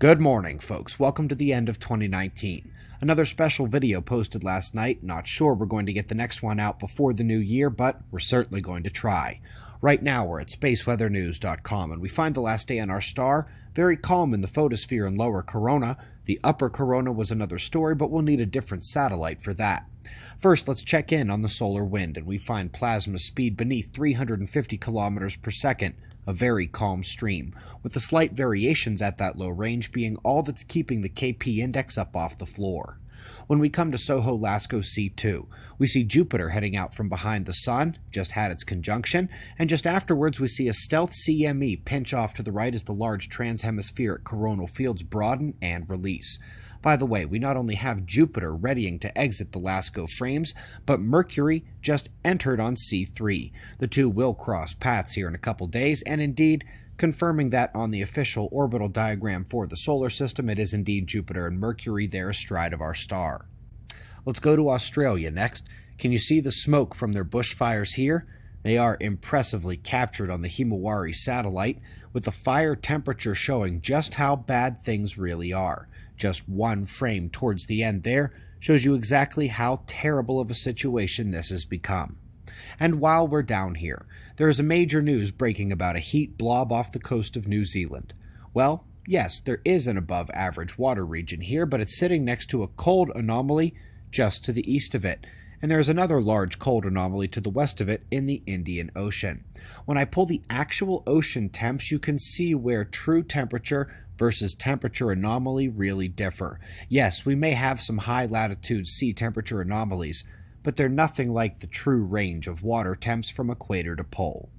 Good morning, folks. Welcome to the end of 2019. Another special video posted last night. Not sure we're going to get the next one out before the new year, but we're certainly going to try. Right now, we're at spaceweathernews.com, and we find the last day on our star very calm in the photosphere and lower corona. The upper corona was another story, but we'll need a different satellite for that. First, let's check in on the solar wind, and we find plasma speed beneath 350 kilometers per second, a very calm stream, with the slight variations at that low range being all that's keeping the KP index up off the floor. When we come to Soho Lasco C2, we see Jupiter heading out from behind the Sun, just had its conjunction, and just afterwards we see a stealth CME pinch off to the right as the large transhemispheric coronal fields broaden and release. By the way, we not only have Jupiter readying to exit the Lasco frames, but Mercury just entered on C3. The two will cross paths here in a couple days, and indeed, confirming that on the official orbital diagram for the solar system, it is indeed Jupiter and Mercury there astride of our star. Let's go to Australia next. Can you see the smoke from their bushfires here? They are impressively captured on the Himawari satellite, with the fire temperature showing just how bad things really are. Just one frame towards the end there shows you exactly how terrible of a situation this has become. And while we're down here, there is a major news breaking about a heat blob off the coast of New Zealand. Well, yes, there is an above average water region here, but it's sitting next to a cold anomaly just to the east of it. And there is another large cold anomaly to the west of it in the Indian Ocean. When I pull the actual ocean temps, you can see where true temperature versus temperature anomaly really differ. Yes, we may have some high latitude sea temperature anomalies, but they're nothing like the true range of water temps from equator to pole.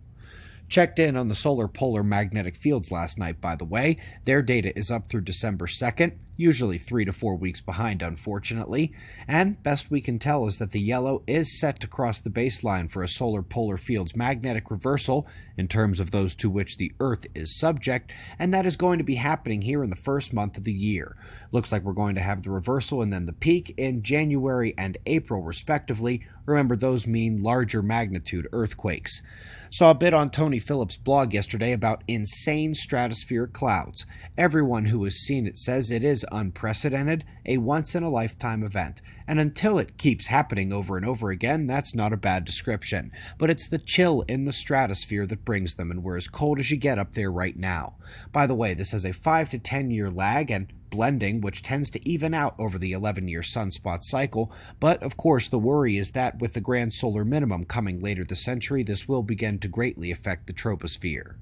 Checked in on the solar polar magnetic fields last night, by the way. Their data is up through December 2nd, usually 3 to 4 weeks behind, unfortunately, and best we can tell is that the yellow is set to cross the baseline for a solar polar field's magnetic reversal in terms of those to which the Earth is subject, and that is going to be happening here in the first month of the year. Looks like we're going to have the reversal and then the peak in January and April, respectively. Remember, those mean larger magnitude earthquakes. Saw a bit on Tony Phillips' blog yesterday about insane stratospheric clouds. Everyone who has seen it says it is unprecedented, a once-in-a-lifetime event. And until it keeps happening over and over again, that's not a bad description. But it's the chill in the stratosphere that brings them, and we're as cold as you get up there right now. By the way, this has a 5 to 10 year lag and blending, which tends to even out over the 11-year sunspot cycle, but of course the worry is that with the grand solar minimum coming later this century, this will begin to greatly affect the troposphere.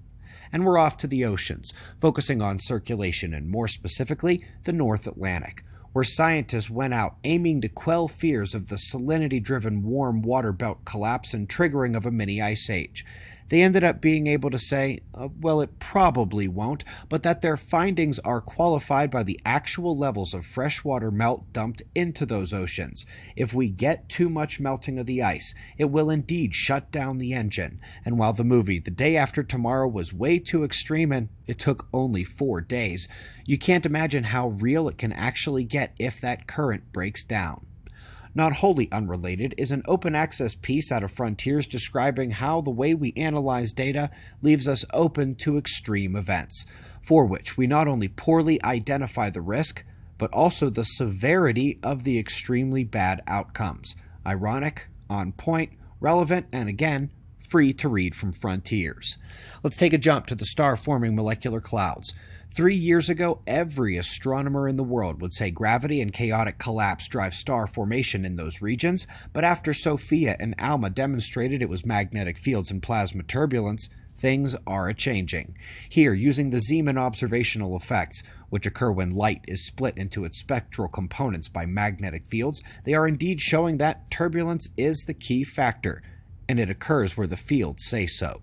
And we're off to the oceans, focusing on circulation and more specifically, the North Atlantic, where scientists went out aiming to quell fears of the salinity-driven warm water belt collapse and triggering of a mini ice age. They ended up being able to say, well, it probably won't, but that their findings are qualified by the actual levels of freshwater melt dumped into those oceans. If we get too much melting of the ice, it will indeed shut down the engine. And while the movie The Day After Tomorrow was way too extreme and it took only 4 days, you can't imagine how real it can actually get if that current breaks down. Not wholly unrelated is an open access piece out of Frontiers describing how the way we analyze data leaves us open to extreme events, for which we not only poorly identify the risk, but also the severity of the extremely bad outcomes. Ironic, on point, relevant, and again, free to read from Frontiers. Let's take a jump to the star-forming molecular clouds. 3 years ago, every astronomer in the world would say gravity and chaotic collapse drive star formation in those regions, but after Sophia and Alma demonstrated it was magnetic fields and plasma turbulence, things are a-changing. Here, using the Zeeman observational effects, which occur when light is split into its spectral components by magnetic fields, they are indeed showing that turbulence is the key factor, and it occurs where the fields say so.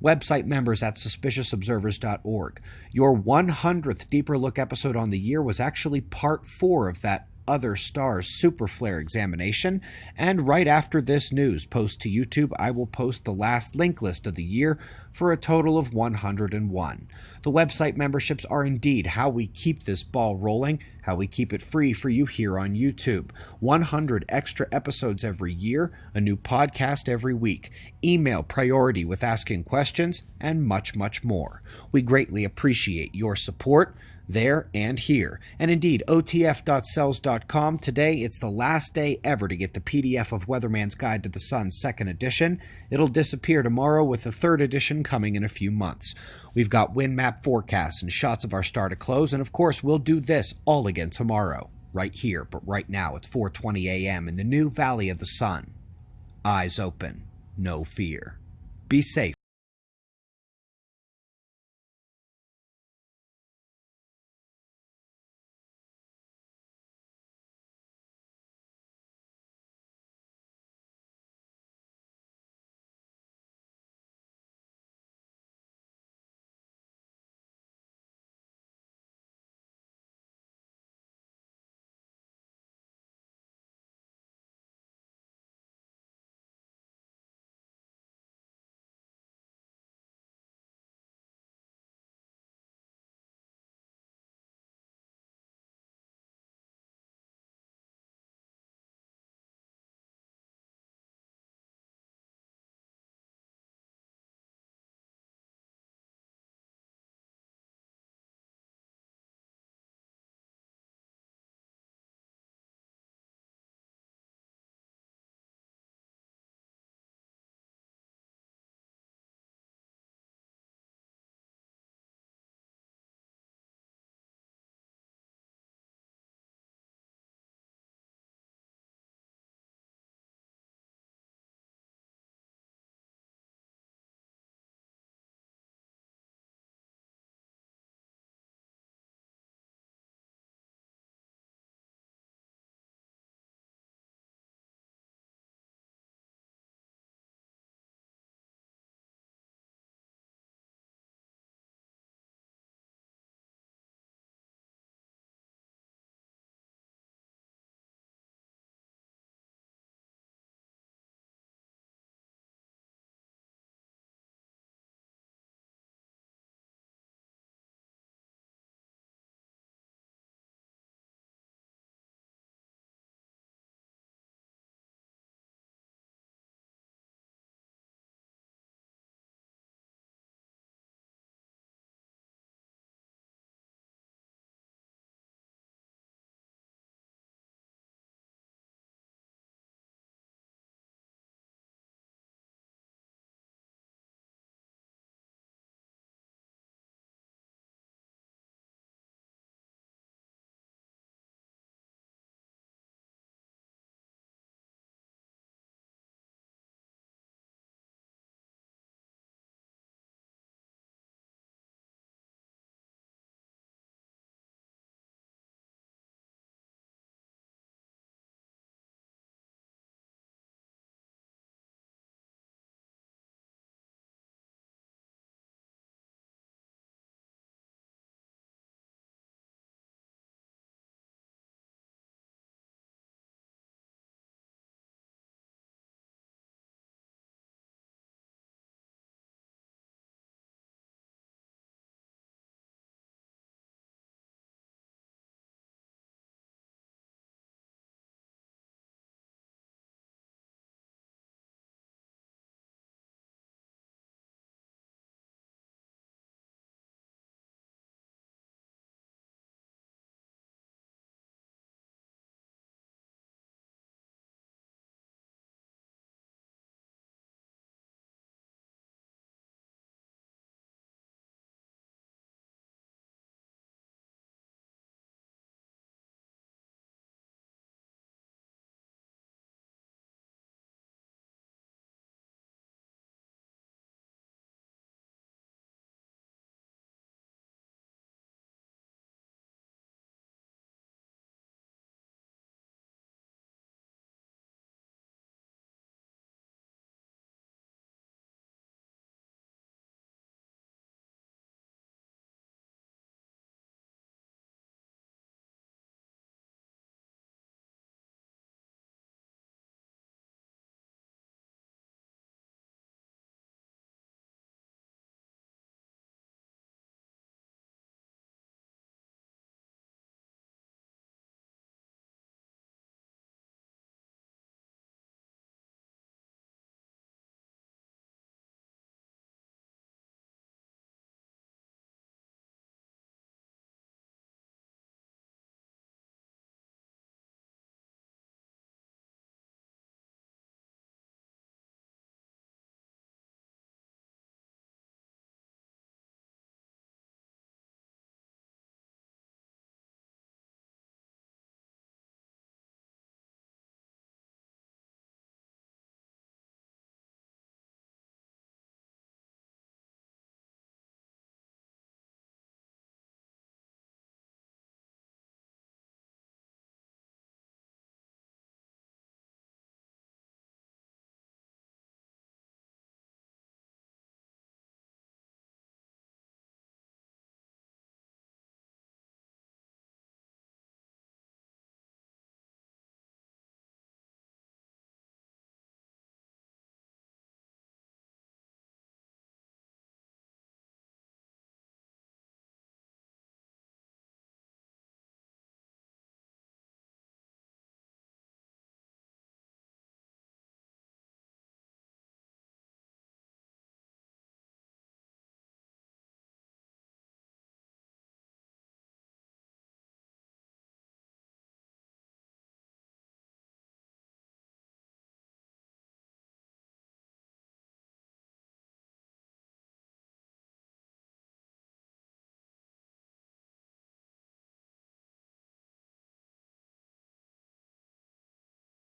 Website members at suspiciousobservers.org. Your 100th Deeper Look episode on the year was actually part 4 of that Other Stars Superflare examination, and right after this news post to YouTube, I will post the last link list of the year for a total of 101. The website memberships are indeed how we keep this ball rolling, how we keep it free for you here on YouTube. 100 extra episodes every year, a new podcast every week, email priority with asking questions, and much, much more. We greatly appreciate your support. there and here. And indeed, otf.cells.com. Today, it's the last day ever to get the PDF of Weatherman's Guide to the Sun 2nd edition. It'll disappear tomorrow, with the 3rd edition coming in a few months. We've got wind map forecasts and shots of our star to close, and of course, we'll do this all again tomorrow, right here. But right now, it's 4:20 a.m. in the new Valley of the Sun. Eyes open, no fear. Be safe.